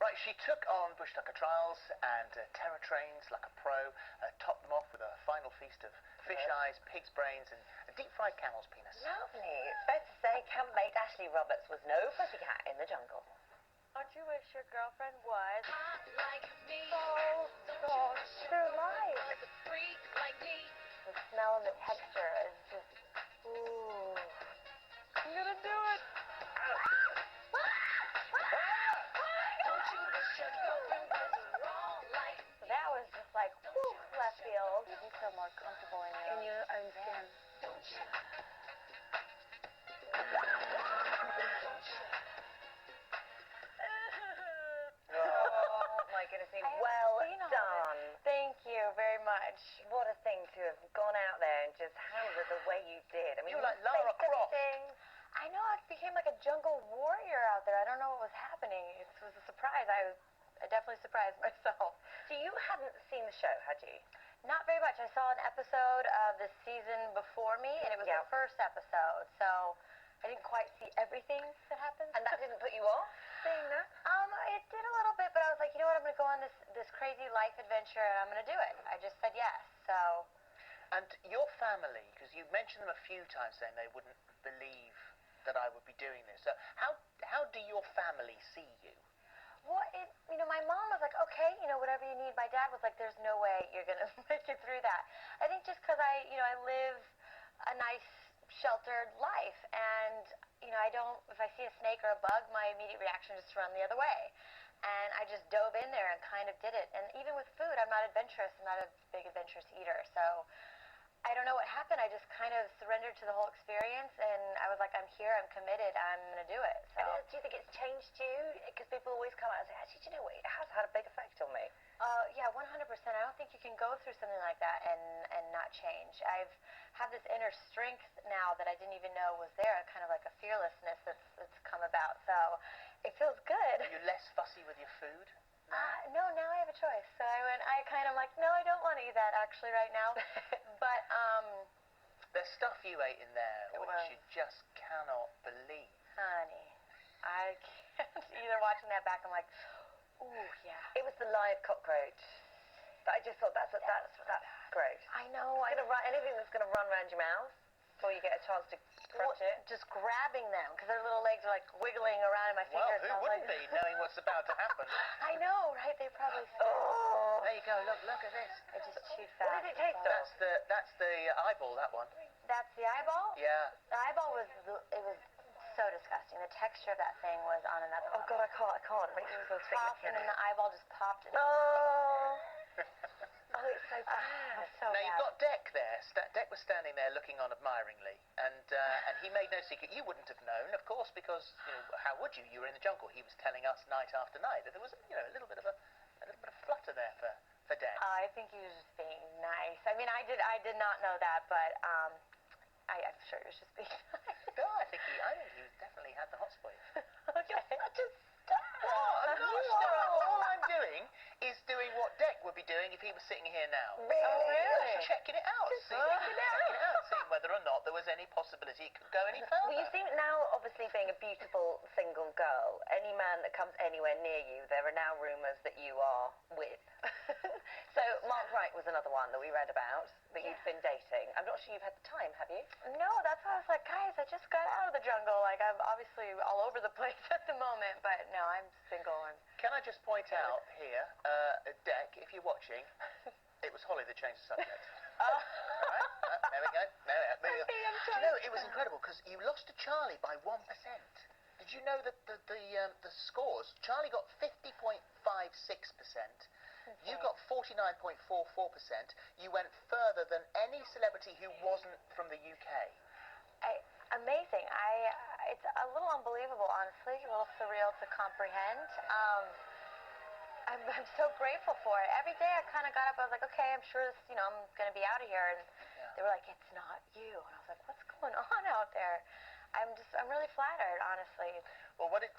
Right, she took on bush tucker trials and terror trains like a pro, topped them off with a final feast of fish eyes, pig's brains, and a deep-fried camel's penis. Lovely. It's fair to say campmate Ashley Roberts was no pussycat in the jungle. Don't you wish your girlfriend was? Oh, they're alive. The smell and the texture is just, ooh. I'm gonna do it. So that was just like, whew, left field. You feel more comfortable in In your own skin. Oh my goodness me. Well done. Thank you very much. What a thing to have gone out there and just handled it the way you did. I mean, You were like Lara faced Croft. everything. I know, I became like a jungle warrior out there. I don't know what was happening. It was a surprise. I definitely surprised myself. So you hadn't seen the show, had you? Not very much. I saw an episode of the season before me, and it was Yeah. the first episode, so I didn't quite see everything that happened. And that didn't put you off seeing that? It did a little bit, but I was like, you know what, I'm going to go on this crazy life adventure, and I'm going to do it. I just said yes, so... And your family, because you mentioned them a few times saying they wouldn't believe that I would be doing this. So how do your family see you? Well, my mom was like, okay, whatever you need. My dad was like, there's no way you're going to make it through that. I think just because I live a nice, sheltered life, and, if I see a snake or a bug, my immediate reaction is to run the other way. And I just dove in there and kind of did it. And even with food, I'm not adventurous. I'm not a big adventurous eater. So I don't know what happened. I just kind of surrendered to the whole experience, and I was like, I'm here, I'm committed, I'm going to do it. So. Do you think it's changed you? Because people always come out and say, actually, do you know what? It has had a big effect on me. Yeah, 100%. I don't think you can go through something like that and not change. I've have this inner strength now that I didn't even know was there, kind of like a fearlessness that's come about. So it feels good. Are you less fussy with your food? No, now I have a choice. So I kind of like, no, I don't want to eat that actually right now. But there's stuff you ate in there which you just cannot believe. Honey, I can't. Either watching that back, I'm like, ooh, yeah. It was the live cockroach. But I just thought that's gross. I know. Anything that's going to run around your mouth before you get a chance to crunch it. Just grabbing them, because their little legs are like wiggling around in my fingers. Well, who wouldn't be, knowing what's about to happen? I know, right? They probably. Oh, there you go. Look at this. I just chewed fast. What did it taste of? That's the eyeball. That one. That's the eyeball. Yeah. The eyeball was so disgusting. The texture of that thing was on another level. Oh God, I can't. It makes me feel sick. And then the eyeball just popped. Oh. Oh, it's so bad. So now bad. you've got Dec there. Dec was standing there looking on admiringly, and he made no secret. You wouldn't have known, of course, because how would you? You were in the jungle. He was telling us night after night that there was a little bit of flutter there for Dec. I think he was just being nice. I mean, I did not know that, but I'm sure he was just being nice. No, I think he definitely had the hots for you. Okay. Just stop. I'm not stop. All I'm doing is doing what Dec would be doing if he was sitting here now. Really? Oh, really? Just checking it out. Seeing whether or not there was any possibility it could go any further. Well, you seem now, obviously, being a beautiful single girl. Any man that comes anywhere near you, there are now rumours that you are with. So Mark Wright was another one that we read about that you'd been dating. I'm not sure you've had the time, have you? No, that's why I was like, guys, I just got out of the jungle. Like, I'm obviously all over the place at the moment, but no, I'm single. Can I just point out here, Dec, if you're watching, it was Holly that changed the subject. All right? There we go. It was incredible because you lost to Charlie by 1%. Did you know that the scores? Charlie got 50.56%. You got 49.44%. You went further than any celebrity who wasn't from the UK. Amazing. It's a little unbelievable, honestly, a little surreal to comprehend. I'm so grateful for it. Every day I kind of got up, I was like, okay, I'm sure this, I'm going to be out of here. And they were like, it's not you. And I was like, what's going on out there? I'm really flattered, honestly. Well, what it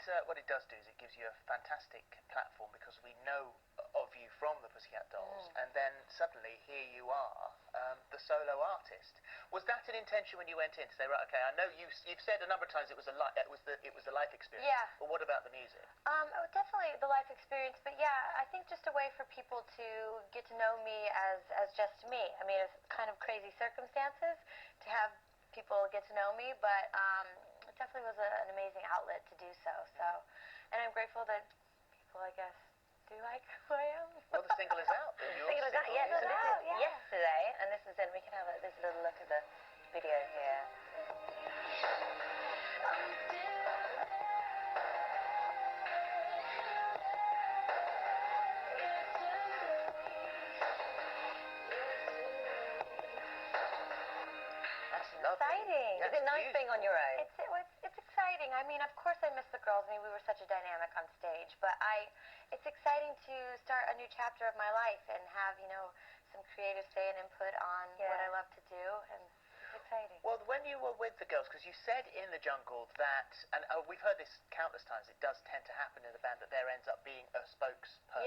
does do is it gives you a fantastic platform because we know of you from the Pussycat Dolls, and then suddenly here you are, the solo artist. Was that an intention when you went in to say, right, okay, I know you've said a number of times it was the life experience. Yeah. But what about the music? Definitely the life experience. experience, but yeah, I think just a way for people to get to know me as just me. I mean, it's kind of crazy circumstances to have people get to know me, but it definitely was an amazing outlet to do so. So, and I'm grateful that people, I guess, do like who I am. Well, the single is out. The single is out, yes. So this is yesterday, and this is then we can have this little look at the video here. Exciting. Is it nice being on your own? It's exciting. I mean, of course I miss the girls. I mean, we were such a dynamic on stage, but it's exciting to start a new chapter of my life and have, some creative say and input on what I love to do, and it's exciting. Well, when you were with the girls, because you said in the Jungle that, and we've heard this countless times, it does tend to happen in the band that there ends up being a spokesperson.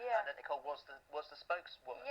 Yeah. And that Nicole was the spokeswoman.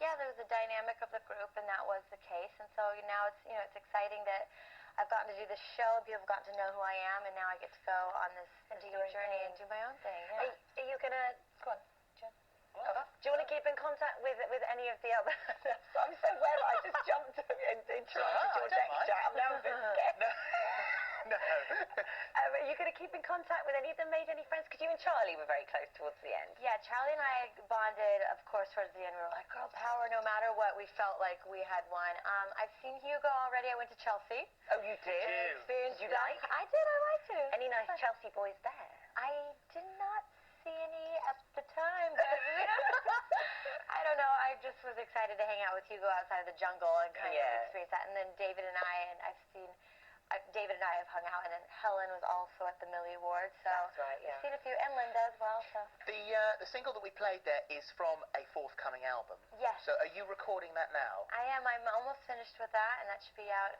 Yeah, there was a dynamic of the group, and that was the case. And so now it's exciting that I've gotten to do this show, and people have gotten to know who I am, and now I get to go on this new journey and do my own thing. Yeah. Are you gonna? Go on, Jen. What? Do you want to keep in contact with any of the other? I'm so aware that I just jumped and interrupted your lecture. I'm now a bit scared. No. Are you going to keep in contact with any of them? Made any friends? Because you and Charlie were very close towards the end. Yeah, Charlie and I bonded, of course, towards the end. We were like, girl power, no matter what. We felt like we had won. I've seen Hugo already. I went to Chelsea. Oh, you did? Experienced you like? I did. I liked it. Any nice Chelsea boys there? I did not see any at the time, but I don't know. I just was excited to hang out with Hugo outside of the Jungle and kind of experience that. And then David and David and I have hung out, and then Helen was also at the Millie Awards. So that's right, yeah. I've seen a few, and Linda as well. So The single that we played there is from a forthcoming album. Yes. So are you recording that now? I am. I'm almost finished with that, and that should be out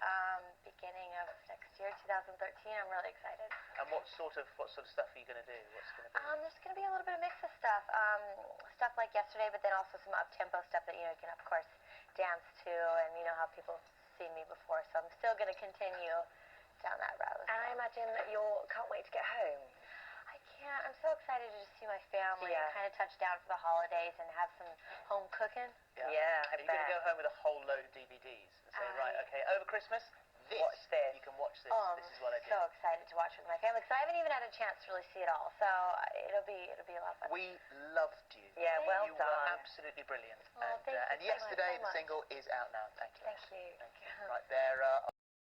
beginning of next year, 2013. I'm really excited. And what sort of stuff are you going to do? What's going to be? There's going to be a little bit of mix of stuff. Stuff like Yesterday, but then also some up-tempo stuff that you can, of course, dance to, and you know how people seen me before. So I'm still going to continue down that route. And I imagine that you can't wait to get home. I can't. I'm so excited to just see my family and kind of touch down for the holidays and have some home cooking. Yeah, Are you going to go home with a whole load of DVDs and say, right, okay, over Christmas, watch this. You can watch this. Oh, this is what I did. I'm so excited to watch with my family because I haven't even had a chance to really see it all. So it'll be a lot of fun. We loved you. Yeah, well you done. were absolutely brilliant. Oh, thank you and so yesterday much. the single is out now. Thank you. Thank you. Right there.